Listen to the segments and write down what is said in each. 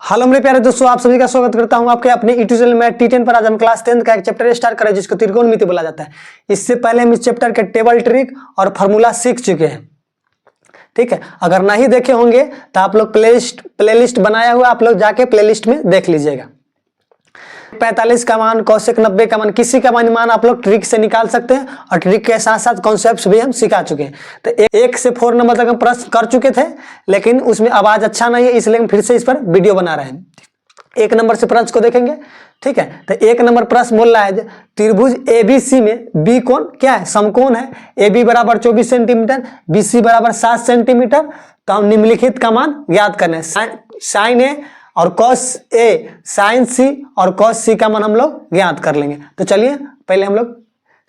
Hello मेरे प्यारे दोस्तों, आप सभी का स्वागत करता हूं आपके अपने यूट्यूब चैनल में T10 पर। आज हम क्लास 10 का एक चैप्टर स्टार्ट करें जिसको त्रिकोणमिति बोला जाता है। इससे पहले हम इस चैप्टर के टेबल ट्रिक और फार्मूला सीख चुके हैं, ठीक है। अगर नहीं देखे होंगे तो आप लोग प्लेलिस्ट बनाया हुआ, आप लोग जाके प्लेलिस्ट में देख लीजिएगा। 45 का मान, कौशिक 90 का मान, किसी का मान आप लोग ट्रिक से निकाल सकते हैं और ट्रिक के साथ साथ कॉन्सेप्ट्स भी हम सिखा चुके हैं। तो 1 से 4 नंबर तक हम प्रश्न कर चुके थे, लेकिन उसमें आवाज अच्छा नहीं है, इसलिए हम फिर से इस पर वीडियो बना रहे हैं। 1 नंबर से प्रश्न को देखेंगे, ठीक है। तो 1 नंबर प्रश्न बोल रहा है त्रिभुज ABC में बी कोण क्या है, समकोण है। AB बराबर 24 सेंटीमीटर, BC बराबर 7 सेंटीमीटर। तो हम निम्नलिखित का मान ज्ञात करना है। साइन A और कॉस A, साइन C और कॉस C का मान हम लोग ज्ञात कर लेंगे। तो चलिए पहले हम लोग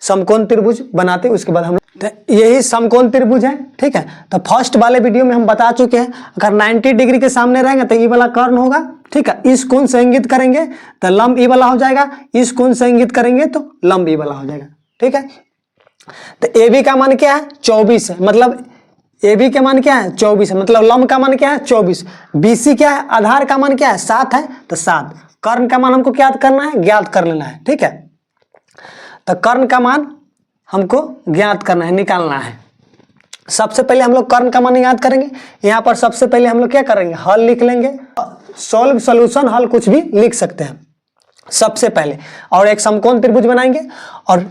समकोण त्रिभुज बनाते हैं, उसके बाद हम लोग यही समकोण त्रिभुज है, ठीक है। तो फर्स्ट वाले वीडियो में हम बता चुके हैं, अगर 90 डिग्री के सामने रहेंगे तो ये वाला कर्ण होगा, ठीक है। इस कोण से इंगित करेंगे तो लंब ई वाला हो जाएगा, इस कोण से इंगित करेंगे तो लंब ई वाला हो जाएगा, ठीक है। तो AB का मान क्या है, 24 है, मतलब AB का मान क्या है, 24 है, मतलब लंब का मान क्या है, 24। BC क्या है, आधार का मान क्या है, 7 है, तो 7। कर्ण का मान हमको क्या करना है, ज्ञात कर लेना है, ठीक है। तो कर्ण का मान हमको ज्ञात करना है, निकालना है। सबसे पहले हम लोग कर्ण का मान ज्ञात करेंगे। यहाँ पर सबसे पहले हम लोग क्या करेंगे, हल लिख लेंगे। सॉल्यूशन हल कुछ भी लिख सकते हैं सबसे पहले, और एक समकोण त्रिभुज बनाएंगे और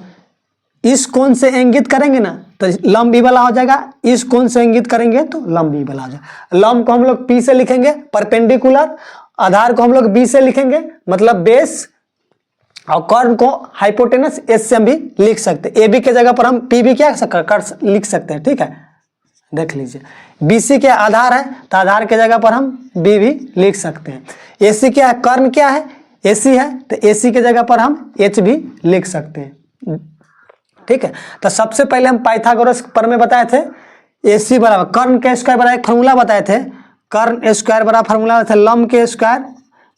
इस कोण से इंगित करेंगे ना तो लंब ई वाला हो जाएगा, इस कोण से इंगित करेंगे तो लंब ई वाला हो जाएगा। लंब को हम लोग P से लिखेंगे परपेंडिकुलर, आधार को हम लोग B से लिखेंगे मतलब बेस, और कर्ण को हाइपोटेनस S से हम भी लिख सकते हैं। AB के जगह पर हम P भी क्या कर लिख सकते हैं, ठीक है। देख लीजिए, BC के आधार है तो आधार के जगह पर हम B भी लिख सकते हैं। AC क्या है, कर्ण क्या है, AC है, तो AC के जगह पर हम H भी लिख सकते हैं, ठीक है। तो सबसे पहले हम पाइथागोरस पर में बताए थे AC बराबर कर्ण के स्क्वायर बराबर एक फार्मूला बताए थे, कर्ण स्क्वायर बराबर फार्मूला थे लंब के स्क्वायर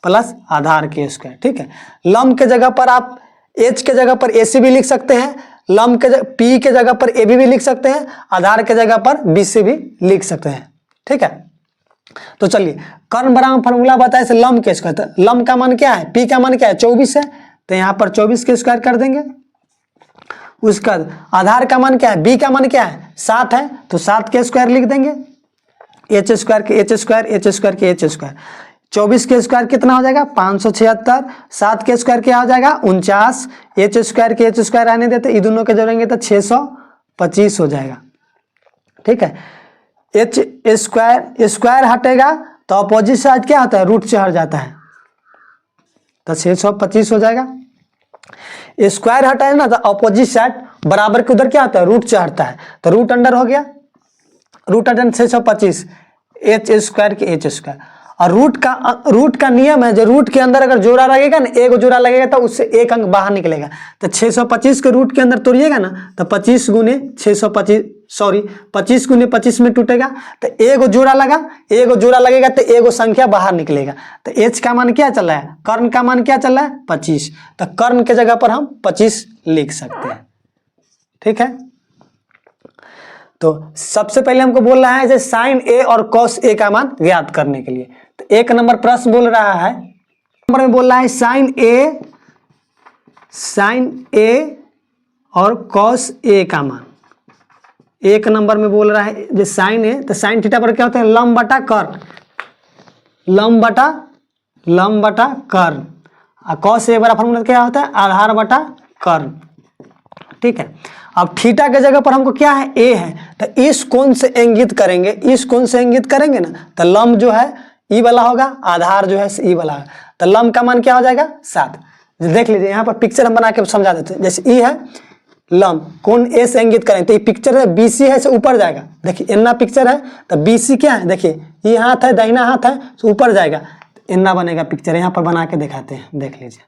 प्लस आधार के स्क्वायर, ठीक है। लंब के जगह पर आप H के जगह पर AC भी लिख सकते हैं, लंब के P के जगह पर AB भी लिख सकते हैं, आधार के जगह पर BC भी लिख सकते हैं, ठीक है। तो चलिए कर्ण बराबर फार्मूला बताए थे लंब के स्क्वायर, तो लंब का मान क्या है, P का मान क्या है, 24 है, तो यहाँ पर 24 के स्क्वायर कर देंगे। उसका आधार का मान क्या है, B का मान क्या है, 7 है, तो 7 के स्क्वायर लिख देंगे। H स्क्वायर के H स्क्वायर, H स्क्वायर के H स्क्वायर, 24 के स्क्वायर कितना हो जाएगा 576, 7 के स्क्वायर क्या हो जाएगा 49, H स्क्वायर के H स्क्वायर आने देते, ये दोनों के जोड़ेंगे तो 625 हो जाएगा, ठीक है। H स्क्वायर हटेगा तो अपोजिट साइड क्या होता है, रूट से हट जाता है, तो 625 हो जाएगा। स्क्वायर हटा है ना तो अपोजिट साइड बराबर के उधर क्या होता है, रूट से हटता है, तो रूट अंडर हो गया, रूट अंडर 625, H स्क्वायर के H स्क्वायर। और रूट का नियम है, जो रूट के अंदर अगर जोड़ा लगेगा ना, एक जोड़ा लगेगा तो उससे एक अंक बाहर निकलेगा। तो 625 के रूट के अंदर तोड़िएगा ना तो 25 गुने 25 में टूटेगा, तो एक जोड़ा लगेगा तो एक संख्या बाहर निकलेगा। तो H का मान क्या चल रहा है, कर्ण का मान क्या चल रहा है 25, तो कर्ण के जगह पर हम 25 लिख सकते हैं, ठीक है। तो सबसे पहले हमको बोल रहा है साइन A और कॉस A का मान ज्ञात करने के लिए। तो 1 नंबर प्रश्न बोल रहा है, नंबर में बोल रहा है साइन A और कॉस A का मान। 1 नंबर में बोल रहा है जो साइन A, तो साइन थीटा पर क्या होता है, लंब बटा कर्ण, लंब बटा कर्ण, और कॉस A बड़ा फॉर्मूला क्या होता है, आधार बटा कर्ण, ठीक है। अब थीटा के जगह पर हमको क्या है, A है, तो इस कोण से इंगित करेंगे, ना तो लंब जो है ई वाला होगा, आधार जो है ई वाला है, तो लंब का मान क्या हो जाएगा 7। देख लीजिए यहाँ पर पिक्चर हम बना के समझा देते हैं। जैसे ई है लंब, कोण A से इंगित करेंगे तो ये पिक्चर है BC है से ऊपर जाएगा, देखिए इतना पिक्चर है तो BC क्या है, देखिए ये हाथ है, दाहिना हाथ है तो ऊपर जाएगा, इतना बनेगा पिक्चर। यहाँ पर बना के दिखाते हैं, देख लीजिए।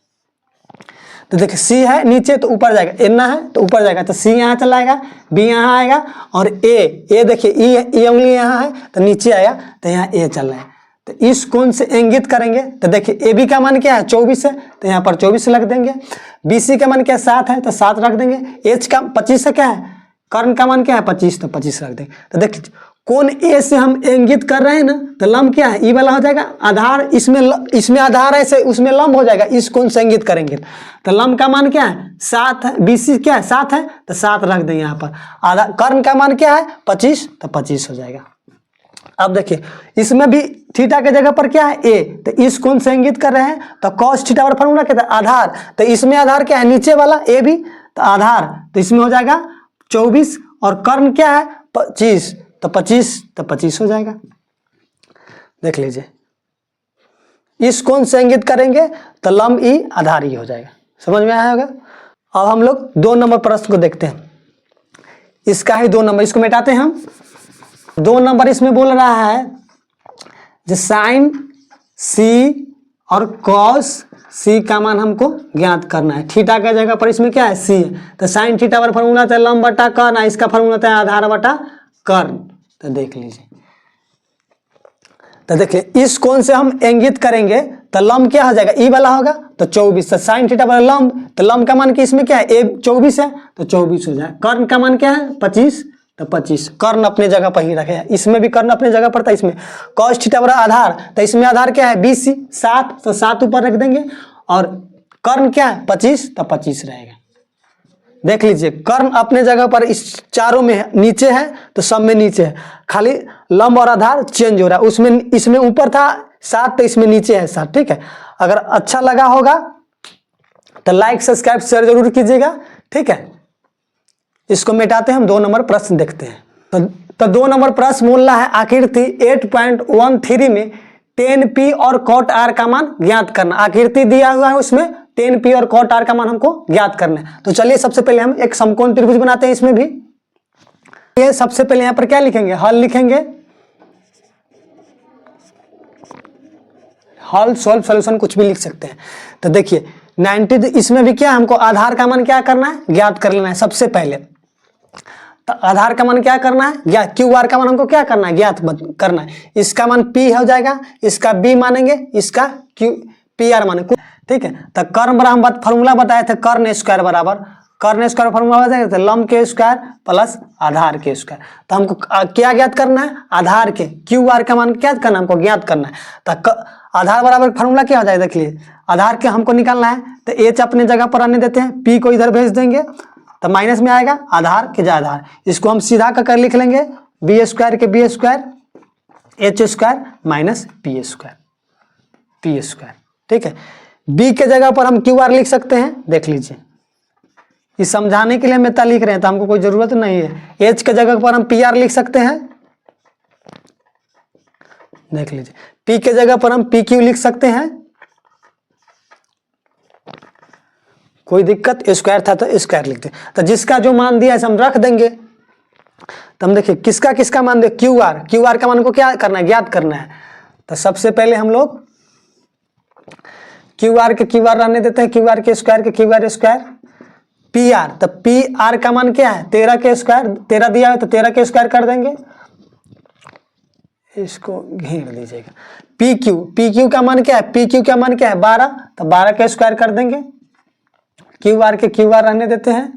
तो देखिए C है नीचे तो ऊपर जाएगा, इतना है तो ऊपर जाएगा, तो C यहाँ चला आएगा, B यहाँ आएगा, और A देखिए ई उंगली यहाँ है तो नीचे आएगा, तो यहाँ A चल रहा है। तो इस कोण से इंगित करेंगे तो देखिए AB का मान क्या है 24 है, तो यहाँ पर 24 रख देंगे। BC का मान क्या है 7 है, तो 7 रख देंगे। H का 25 है, क्या है कर्ण का मान क्या है 25, तो 25 रख देंगे। तो देखिए कोण ए से हम इंगित कर रहे हैं ना, तो लंब क्या है, ई वाला हो जाएगा। आधार इसमें आधार है, से उसमें लंब हो जाएगा। इस कोण से इंगित करेंगे तो लंब का मान क्या है 7 है, बीसी क्या है 7 है, तो 7 रख दें यहाँ पर। आधार कर्ण का मान क्या है 25, तो 25 हो जाएगा। अब देखिए इसमें भी थीटा के जगह पर क्या है ए, तो इस कोण से इंगित कर रहे हैं, तो कॉस थीटा पर फॉर्मूला क्या था आधार, तो इसमें आधार क्या है नीचे वाला ए भी, तो आधार तो इसमें हो जाएगा 24, और कर्ण क्या है 25, तो 25 हो जाएगा। देख लीजिए इस कोण से इंगित करेंगे तो लंब ई आधार ई हो जाएगा। समझ में आया होगा। अब हम लोग 2 नंबर प्रश्न को देखते हैं। इसका ही 2 नंबर, इसको मिटाते हैं हम। 2 नंबर इसमें बोल रहा है जो साइन सी और कॉस सी का मान हमको ज्ञात करना है। थीटा का जगह पर इसमें क्या है सी है, तो साइन थीटा पर फॉर्मूला था लंब बटा कर्ण, इसका फॉर्मूला था आधार बटा कर्ण। तो देख लीजिए, तो देखिए इस कोण से हम इंगित करेंगे तो लंब क्या हो जाएगा ई वाला होगा, तो 24, तो साइन थीटा पर लंब, तो लंब का मान कि इसमें क्या है ए 24 है, तो 24 हो जाए। कर्ण का मान क्या है 25, तो 25 कर्ण अपने जगह पर ही रखे हैं। इसमें भी कर्ण अपने जगह पर था। इसमें कॉस थीटा बराबर आधार, तो इसमें आधार क्या है 20 7, तो 7 ऊपर रख देंगे, और कर्ण क्या है 25, तो 25 रहेगा। देख लीजिए कर्ण अपने जगह पर इस चारों में नीचे है, तो सब में नीचे है, खाली लंब और आधार चेंज हो रहा है। उसमें इसमें ऊपर था 7, तो इसमें नीचे है 7। ठीक है, अगर अच्छा लगा होगा तो लाइक सब्सक्राइब शेयर जरूर कीजिएगा। ठीक है, इसको मिटाते हैं हम। 2 नंबर प्रश्न देखते हैं। तो 2 नंबर प्रश्न बोल रहा है आकृति 8.13 में tan p और cot r का मान ज्ञात करना। आकृति दिया हुआ है, उसमें tan p और cot r का मान हमको ज्ञात करना है। तो चलिए सबसे पहले हम एक समकोण त्रिभुज बनाते हैं। इसमें भी ये सबसे पहले यहाँ पर क्या लिखेंगे, हल लिखेंगे, हल सॉल्व सॉल्यूशन कुछ भी लिख सकते हैं। तो देखिए 90, इसमें भी क्या हमको आधार का मान क्या करना है ज्ञात कर लेना है सबसे पहले। तो आधार का मान क्या करना है ज्ञात, क्यू आर का मान हमको क्या करना है ज्ञात करना है। इसका मान पी हो जाएगा, इसका बी मानेंगे, इसका क्यू पी आर मानेंगे। ठीक है, तो कर्ण बराबर हम फॉर्मूला बताए थे कर्ण स्क्वायर बराबर, कर्ण स्क्वायर फॉर्मूला बताया था लंब के स्क्वायर प्लस आधार के स्क्वायर। तो हमको क्या ज्ञात करना है आधार के, क्यू आर का मान क्या करना है हमको ज्ञात करना है। तो आधार बराबर फॉर्मूला क्या हो जाएगा देखिए, आधार के हमको निकालना है, तो एच अपने जगह पर आने देते हैं, पी को इधर भेज देंगे, तो माइनस में आएगा आधार के जा आधार। इसको हम सीधा कर लिख लेंगे बी स्क्वायर के B square, H square minus P square. ठीक है, बी के जगह पर हम क्यू आर लिख सकते हैं। देख लीजिए इस समझाने के लिए हम इतना लिख रहे हैं, तो हमको कोई जरूरत नहीं है। एच के जगह पर हम पी आर लिख सकते हैं। देख लीजिए पी के जगह पर हम पी क्यू लिख सकते हैं, कोई दिक्कत, स्क्वायर था तो स्क्वायर लिखते। तो जिसका जो मान दिया है हम रख देंगे। तो हम देखिए किसका किसका मान दे, क्यू आर का मान को क्या करना है ज्ञात करना है। तो सबसे पहले हम लोग क्यू आर के क्यू आर रहने देते हैं, क्यू आर के स्क्वायर के Q R square, P R, तो पी आर का मान क्या है 13 के स्क्वायर, 13 दिया है तो 13 के स्क्वायर कर देंगे, इसको घेर दीजिएगा। पी क्यू का मान क्या है, पी क्यू का मान क्या है 12, तो 12 के स्क्वायर कर देंगे। क्यू आर के क्यू आर रहने देते हैं।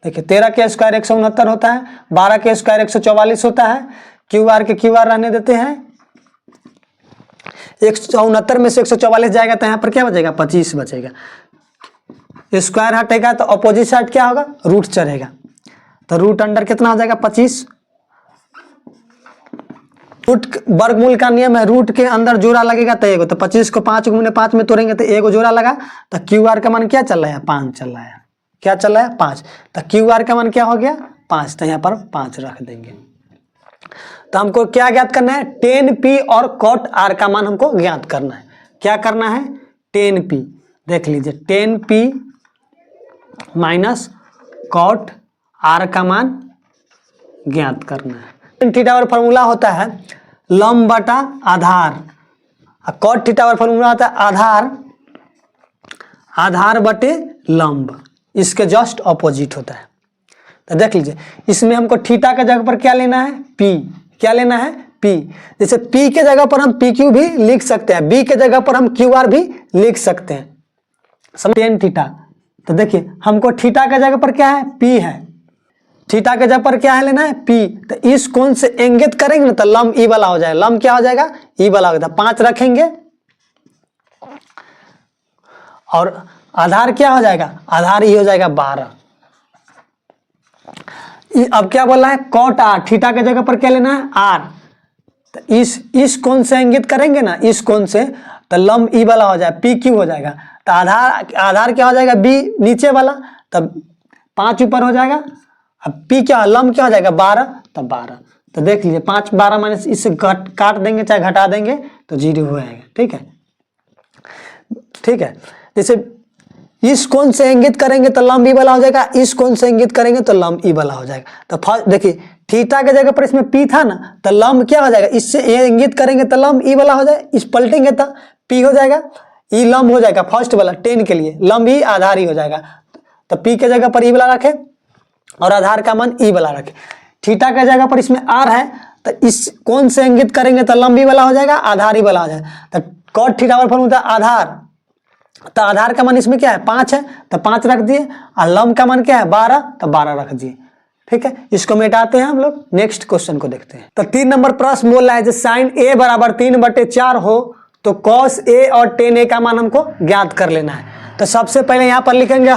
देखिए 13 के स्क्वायर 169 होता है, 12 के स्क्वायर 144 होता है, क्यू आर के क्यू आर रहने देते हैं। 169 में से 144 जाएगा तो यहाँ पर क्या बचेगा 25 बचेगा। स्क्वायर हटेगा तो अपोजिट साइड क्या होगा रूट चढ़ेगा, तो रूट अंडर कितना हो जाएगा 25। रूट वर्गमूल का नियम है, रूट के अंदर जोड़ा लगेगा तो एगो, तो 25 को 5 गुने 5 में तोड़ेंगे तो एगो जोड़ा लगा, तो क्यू आर का मान क्या चल रहा है 5 चल रहा है, क्या चल रहा है 5, तो क्यू आर का मान क्या हो गया 5, तो यहाँ पर 5 रख देंगे। तो हमको क्या ज्ञात करना है tan p और cot r का मान हमको ज्ञात करना है। क्या करना है tan p, देख लीजिए tan p minus cot r का मान ज्ञात करना है। tan थीटा और फॉर्मूला होता है लंब बटा आधार, cot थीटा और फॉर्मूला होता है आधार बटे लंब, इसके जस्ट ऑपोजिट होता है। तो देख लीजिए इसमें हमको थीटा के जगह पर क्या लेना है p, क्या लेना है p, जैसे p के जगह पर हम पी क्यू भी लिख सकते हैं, b के जगह पर हम क्यू आर भी लिख सकते हैं, समझ tan थीटा। तो देखिए हमको थीटा के जगह पर क्या है p है, थीटा के जगह पर क्या है लेना है पी, तो इस कोण से इंगित करेंगे ना तो लंब ई वाला हो जाएगा, लंब क्या हो जाएगा ई वाला हो जाएगा। 5 रखेंगे और आधार क्या हो जाएगा, आधार ई हो जाएगा 12। अब क्या बोला है कॉट आर, थीटा के जगह पर क्या लेना है आर, तो इस कोण से इंगित करेंगे ना इस कोण से, तो लंब ई वाला हो जाएगा, पी क्यू हो जाएगा। तो आधार क्या हो जाएगा बी नीचे वाला, तब 5 ऊपर हो जाएगा। अब पी क्या लंब क्या हो जाएगा 12, तब 12। तो देख लीजिए 5 12 माइनस इससे काट देंगे चाहे घटा देंगे तो 0 हो जाएगा। ठीक है, ठीक है। जैसे इस कोण से इंगित करेंगे तो लंब ई वाला हो जाएगा, इस कोण से इंगित करेंगे तो लंब ई वाला हो जाएगा। तो फर्स्ट देखिए थीटा के जगह पर इसमें पी था ना, तो लंब क्या हो जाएगा, इससे ये इंगित करेंगे तो लंब ई वाला हो जाएगा, इस पलटेंगे तो पी हो जाएगा, ई लंब हो जाएगा फर्स्ट वाला 10 के लिए, लंब ई आधार ही हो जाएगा। तो पी के जगह पर ई वाला रखे और आधार का मान ई वाला रखे। थीटा के जगह पर इसमें आर है, तो इस कोण से इंगित करेंगे तो लंब ई वाला हो जाएगा, आधार ई वाला हो जाएगा। तो कॉट थीटा पर फॉर्मूला आधार, तो आधार का मान इसमें क्या है 5 है, तो 5 रख दिए, और लंब का मान क्या है 12, तो 12 रख दिए। ठीक है, इसको मिटाते हैं हम लोग, नेक्स्ट क्वेश्चन को देखते हैं। तो 3 नंबर प्रश्न बोल रहा है साइन ए बराबर 3/4 हो तो कॉस ए और tan ए का मान हमको ज्ञात कर लेना है। तो सबसे पहले यहाँ पर लिखेंगे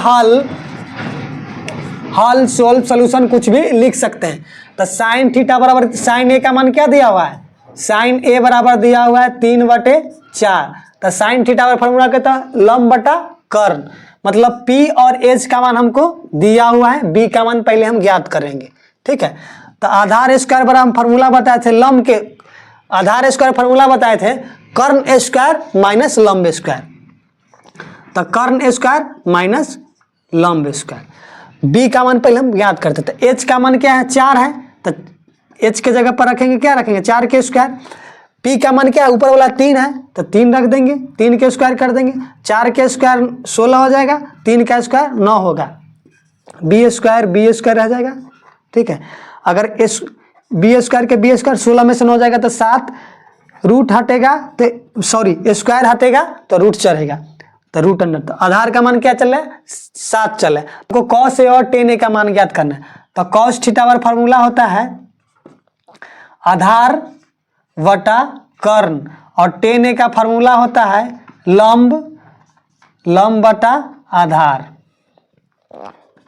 हल सोल्व सोल्यूशन, कुछ भी लिख सकते हैं। तो साइन थीटा बराबर साइन ए का मान क्या दिया हुआ है, साइन ए बराबर दिया हुआ है 3/4। तो साइन थीटा पर फॉर्मूला कहता है लंब बटा कर्ण, मतलब P और H का मान हमको दिया हुआ है, B का मान पहले हम ज्ञात करेंगे। ठीक है, तो आधार स्क्वायर बराबर हम फॉर्मूला बताए थे लंब के, आधार स्क्वायर फॉर्मूला बताए थे कर्ण स्क्वायर माइनस लंब स्क्वायर, तो कर्ण स्क्वायर माइनस लंब स्क्वायर। B का मान पहले हम ज्ञात करते, तो H का मान क्या है 4 है, तो H के जगह पर रखेंगे क्या रखेंगे 4 के स्क्वायर। P का मान क्या है ऊपर वाला 3 है, तो 3 रख देंगे, 3 के स्क्वायर कर देंगे, 4 के स्क्वायर 16 हो जाएगा, 3 का स्क्वायर 9 होगा, बी स्क्वायर रह जाएगा। ठीक है, अगर बी स्क्वायर के बी स्क्वायर 16 में से 9 जाएगा तो 7, रूट हटेगा तो सॉरी स्क्वायर हटेगा तो रूट चढ़ेगा, तो रूट अंडर। तो आधार का मान क्या चल रहा है 7 चल रहा है, हमको कॉस ए और tan ए का मान ज्ञात करना है। तो कॉस थीटा पर फॉर्मूला होता है आधार वटा कर्ण, और tan ए का फॉर्मूला होता है लंब बटा आधार।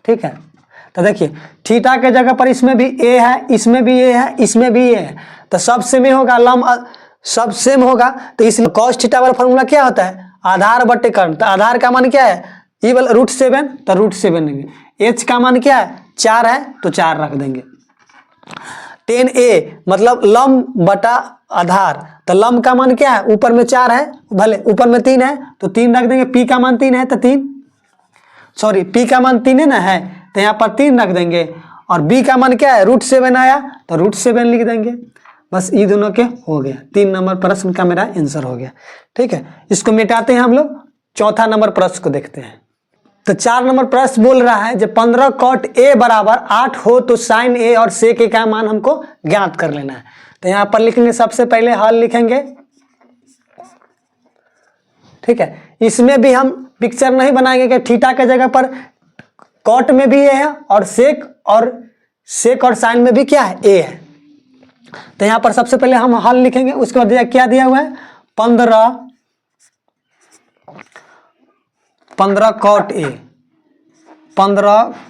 ठीक है, तो देखिए थीटा के जगह पर इसमें भी a है, इसमें भी a है, इसमें भी a है, तो सब सेम ही होगा, लंब सब सेम होगा। तो इसलिए cos थीटा वाला फॉर्मूला क्या होता है आधार बटे कर्ण। तो आधार का मान क्या है ई वाला √7, तो √7 लेंगे। h का मान क्या है 4 है, तो 4 रख देंगे। tan ए मतलब लंब बटा आधार, तो लंब का मान क्या है ऊपर में 4 है, भले ऊपर में 3 है तो 3 रख देंगे। P का मान 3 है तो 3, सॉरी P का मान 3 है ना, है तो यहाँ पर 3 रख देंगे। और B का मान क्या है √7 आया, तो √7 लिख देंगे। बस ये दोनों के हो गया, 3 नंबर प्रश्न का मेरा आंसर हो गया। ठीक है, इसको मिटाते हैं हम लोग, चौथा नंबर प्रश्न को देखते हैं। तो 4 नंबर प्रश्न बोल रहा है जब 15 cot A बराबर 8 हो तो साइन A और sec A का मान हमको ज्ञात कर लेना है। तो यहाँ पर लिखेंगे सबसे पहले हल लिखेंगे। ठीक है, इसमें भी हम पिक्चर नहीं बनाएंगे कि थीटा के जगह पर कॉट में भी A है और सेक और साइन में भी क्या है A है। तो यहाँ पर सबसे पहले हम हल लिखेंगे, उसके बाद क्या दिया हुआ है 15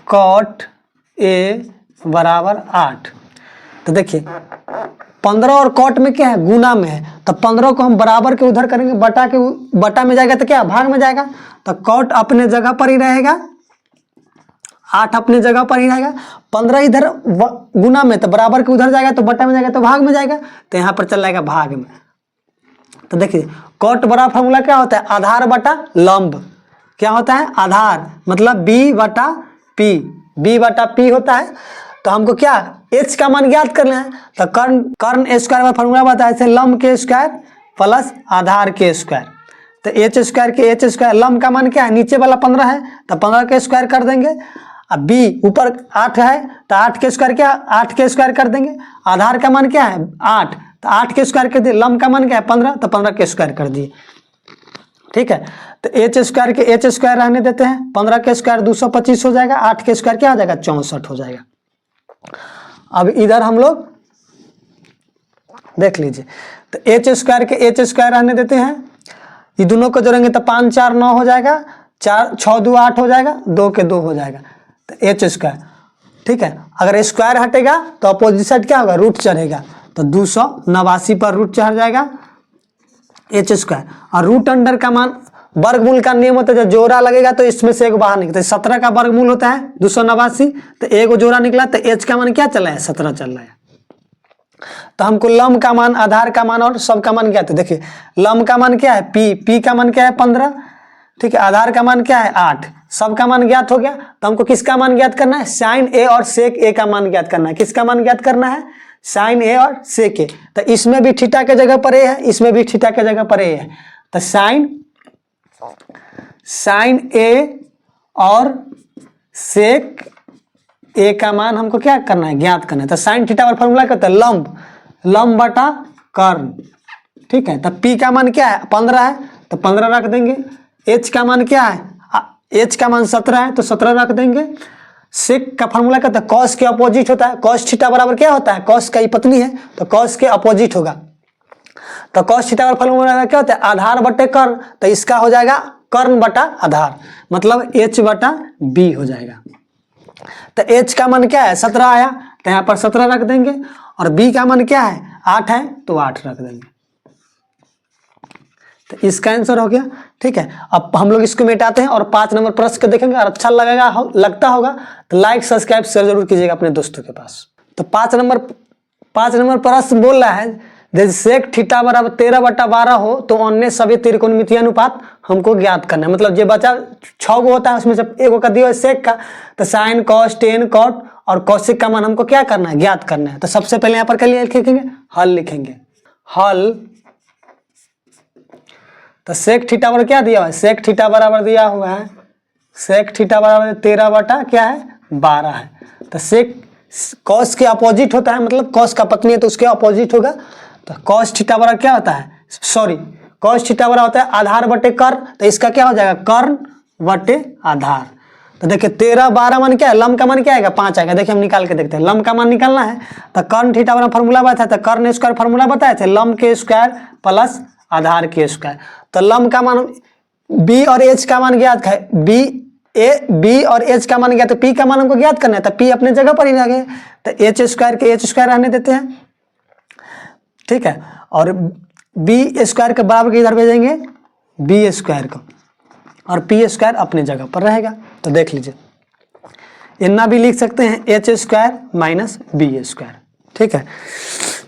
cot A बराबर 8। तो देखिए 15 और कॉट में क्या है गुना में है, तो 15 को हम बराबर के उधर करेंगे, बटा में जाएगा तो क्या भाग में जाएगा, तो कॉट अपने जगह पर ही रहेगा, 8 अपने जगह पर ही रहेगा, 15 इधर गुना में तो बराबर के उधर जाएगा, तो बटा में जाएगा तो भाग में जाएगा, तो यहाँ पर चल जाएगा भाग में। तो देखिए कॉट बड़ा फॉर्मूला क्या होता है आधार बटा लंब, क्या होता है आधार मतलब b बटा p होता है। तो हमको क्या h का मान ज्ञात करना है, तो कर्ण स्क्वायर का फॉर्मूला बताया थे लंब के स्क्वायर प्लस आधार के स्क्वायर। तो h स्क्वायर के h स्क्वायर, लंब का मान क्या है नीचे वाला 15 है, तो 15 के स्क्वायर कर देंगे। अब b ऊपर 8 है, तो 8 के स्क्वायर क्या 8 के स्क्वायर कर देंगे। आधार का मान क्या है 8, तो 8 के स्क्वायर कर दिए। लंब का मान क्या है 15, तो 15 के स्क्वायर कर दिए। ठीक है, तो h स्क्वायर के h स्क्वायर रहने देते हैं, 15 के स्क्वायर 225 हो जाएगा, 8 के स्क्वायर क्या हो जाएगा 64 हो जाएगा। अब इधर हम लोग देख लीजिए, तो एच स्क्वायर के एच स्क्वायर रहने देते हैं, ये दोनों को जोड़ेंगे तो 5 4 9 हो जाएगा, 4 6 2 8 हो जाएगा, 2 के 2 हो जाएगा, तो एच स्क्वायर। ठीक है, अगर स्क्वायर हटेगा तो अपोजिट साइड क्या होगा, रूट चढ़ेगा, तो 289 पर रूट चढ़ जाएगा एच स्क्वायर। और रूट अंडर का मान, वर्गमूल का नियम होता है जब जोड़ा लगेगा तो इसमें से एक बाहर निकलता है, 17 का वर्गमूल होता है 289, तो एक जोड़ा निकला तो एच का मान क्या चला है, 17 चल रहा है। तो हमको लंब का मान, आधार का मान और सब का मान क्या है, देखिए लंब का मान क्या है पी, पी का मान क्या है 15, ठीक है, आधार का मान क्या है 8, सब का मान ज्ञात हो गया। तो हमको किसका मान ज्ञात करना है, साइन ए और सेक ए का मान ज्ञात करना है। किसका मान ज्ञात करना है, साइन ए और सेक ए। तो इसमें भी थीटा के जगह पर ए है, इसमें भी थीटा के जगह पर ए है, तो साइन ए और सेक ए का मान हमको क्या करना है, ज्ञात करना है। तो साइन थीटा और फॉर्मूला क्या होता है, लंब, लंब बटा कर्ण। ठीक है, तो पी का मान क्या है 15 है, तो 15 रख देंगे। एच का मान क्या है, एच का मान 17 है, तो 17 रख देंगे। सेक का फॉर्मूला क्या होता है, कॉस के अपोजिट होता है, कॉस थीटा बराबर क्या होता है, कॉस का ही पत्नी है तो कॉस के अपोजिट होगा। तो कॉस थीटा का फॉर्मूला क्या होता है, आधार बटे कर्ण, तो इसका हो जाएगा कर्ण बटा आधार, मतलब एच बटा बी हो जाएगा। तो एच का मान क्या है 17 आया, तो यहाँ पर 17 रख देंगे, और बी का मान क्या है 8 है, तो 8 रख देंगे। तो इसका आंसर हो गया। ठीक है, अब हम लोग इसको मिटाते हैं और 5 नंबर प्रश्न को देखेंगे, और अच्छा लगता होगा तो लाइक सब्सक्राइब शेयर जरूर कीजिएगा अपने दोस्तों के पास। तो 5 नंबर प्रश्न बोल रहा है, यदि सेक थीटा बराबर 13/12 हो तो अन्य सभी त्रिकोणमितीय अनुपात हमको ज्ञात करना है। मतलब जो बचा 6 गो होता है उसमें से एक का दिया है सेक का, तो साइन कॉस टेन कॉट और कॉसेक का मान हमको क्या करना है, ज्ञात करना है। तो सबसे पहले यहाँ पर क्या लिखेंगे, हल लिखेंगे, हल। तो सेक थीटा बराबर क्या दिया हुआ है, सेक थीटा बराबर दिया हुआ है, सेक थीटा बराबर 13/12 है। तो सेक कॉस के अपोजिट होता है, मतलब कॉस का पत्नी है तो उसके अपोजिट होगा। तो कॉस थीटा बराबर क्या होता है, सॉरी कॉस थीटा बराबर होता है आधार बटे कर्ण, तो इसका क्या हो जाएगा कर्ण बटे आधार। तो देखिए 13/12 मान क्या है, लंब का मान क्या आएगा 5 आएगा। देखिए हम निकाल के देखते हैं, लंब का मान निकालना है। तो कर्ण थीटा बराबर फॉर्मूला बताया था, कर्ण स्क्वायर फॉर्मूला बताए थे, लंब के स्क्वायर प्लस आधार के स्क्वायर। तो लंब का मान बी और एच का मान ज्ञात है, बी और एच का मान ज्ञात, तो पी का मान हमको ज्ञात करना है, तो पी अपने जगह पर ही लगे, तो एच स्क्वायर के एच स्क्वायर रहने देते हैं। ठीक है, और बी स्क्वायर के बराबर के इधर भेजेंगे बी स्क्वायर को, और पी स्क्वायर अपने जगह पर रहेगा। तो देख लीजिए, इतना भी लिख सकते हैं H square minus B square. ठीक है,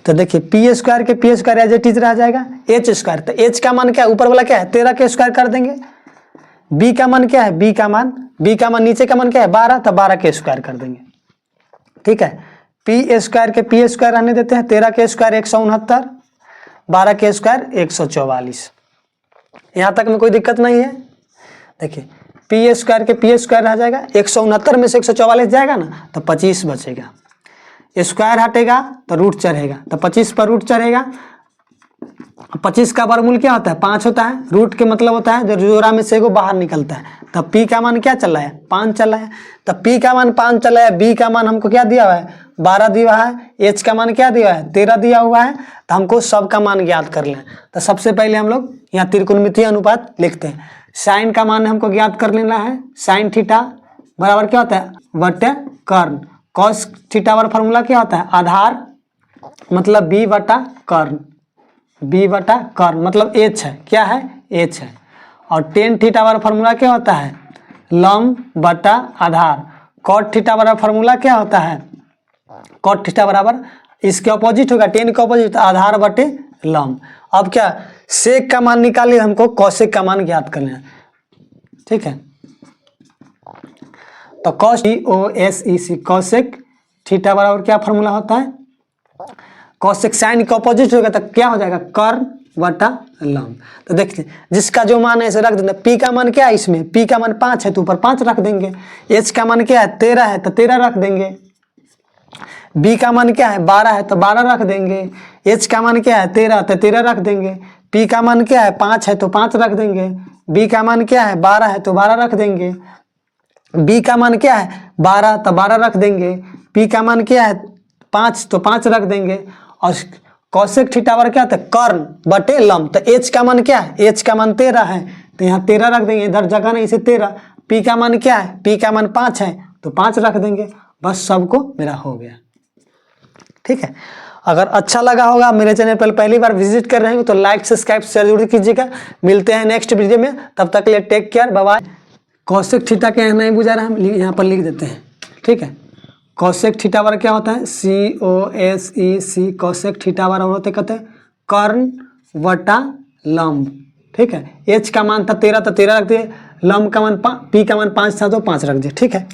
तो देखिए पी स्क्वायर के P square as it is रह जाएगा, एच स्क्वायर, तो एच का मान क्या है ऊपर वाला क्या है 13 के स्क्वायर कर देंगे। बी का मान क्या है, बी का मान नीचे का मान क्या है 12, तो 12 के स्क्वायर कर देंगे। ठीक है, पी स्क्वायर के पी स्क्वायर रहने देते हैं, 13 के स्क्वायर 169, 12 के स्क्वायर 144। यहाँ तक में कोई दिक्कत नहीं है। देखिए पी स्क्वायर के पी स्क्वायर रह जाएगा, 169 में से 144 जाएगा ना, तो 25 बचेगा, स्क्वायर हटेगा तो रूट चढ़ेगा, तो 25 पर रूट चढ़ेगा। 25 का वर्गमूल क्या होता है 5 होता है, रूट के मतलब होता है जो जोड़ा में से एगो बाहर निकलता है। तो पी का मान क्या चला है 5 चला है, तो पी का मान 5 चला है, बी का मान हमको क्या दिया हुआ है 12 दिया हुआ है, एच का मान क्या दिया है 13 दिया हुआ है। तो हमको सब का मान ज्ञात कर लें। तो सबसे पहले हम लोग यहाँ त्रिकोणमितीय अनुपात लिखते हैं। साइन का मान हमको ज्ञात कर लेना है, साइन थीटा बराबर क्या होता है बटे कर्ण। कॉस थीटा बराबर फॉर्मूला क्या होता है आधार, मतलब बी बटा कर्ण, बी बटा कर्ण मतलब एच है, क्या है एच है। और टेन थीटा बराबर फॉर्मूला क्या होता है लंब बटा आधार। कॉट थीटा बराबर फॉर्मूला क्या होता है, कॉट थीटा बराबर इसके अपोजिट होगा, टेन के अपोजिट आधार बटे लंब। अब क्या सेक का मान निकालिए, हमको कॉसेक का मान ज्ञात करना है। ठीक है, तो कॉस COSEC कॉसेक थीटा बराबर क्या फॉर्मूला होता है, कॉसेक साइन के अपोजिट होगा तो क्या हो जाएगा कर्ण बटा लंब। तो देखते जिसका जो मान है इसे रख देना। पी का मान क्या है, इसमें पी का मान 5 है तो ऊपर 5 रख देंगे। एच का मान क्या है 13 है तो 13 रख देंगे। बी का मान क्या है 12 है तो 12 रख देंगे। एच का मान क्या है 13 तो 13 रख देंगे। पी का मान क्या है 5 है तो 5 रख देंगे। बी का मान क्या है 12 है तो 12 रख देंगे। बी का मान क्या है 12 तो 12 रख देंगे। पी का मान क्या है 5, तो 5 रख देंगे। और कौशिक थीटा बराबर क्या होता है कर्ण बटे लंब, तो एच का मान क्या है, एच का मान 13 है, तो यहाँ 13 रख देंगे, इधर जगह नहीं इसे 13। पी का मान क्या है, पी का मान 5 है, तो 5 रख देंगे, बस सबको मेरा हो गया। ठीक है, अगर अच्छा लगा होगा, मेरे चैनल पर पहली बार विजिट कर रहे हैं तो लाइक सब्सक्राइब शेयर जरूर कीजिएगा। मिलते हैं नेक्स्ट वीडियो में, तब तक के लिए take care, bye bye. Kaushik theta के नहीं बुझा रहा, हम यहाँ पर लिख देते हैं। ठीक है, कौशिक थीटा बराबर क्या होता है COSEC, कौशिक थीटा बराबर होते कहते हैं कर्ण वटा लंब। ठीक है, एच का मान था 13, तो 13 रख दिए, लंब का मान पी का मान 5 था तो 5 रख दिए। ठीक है।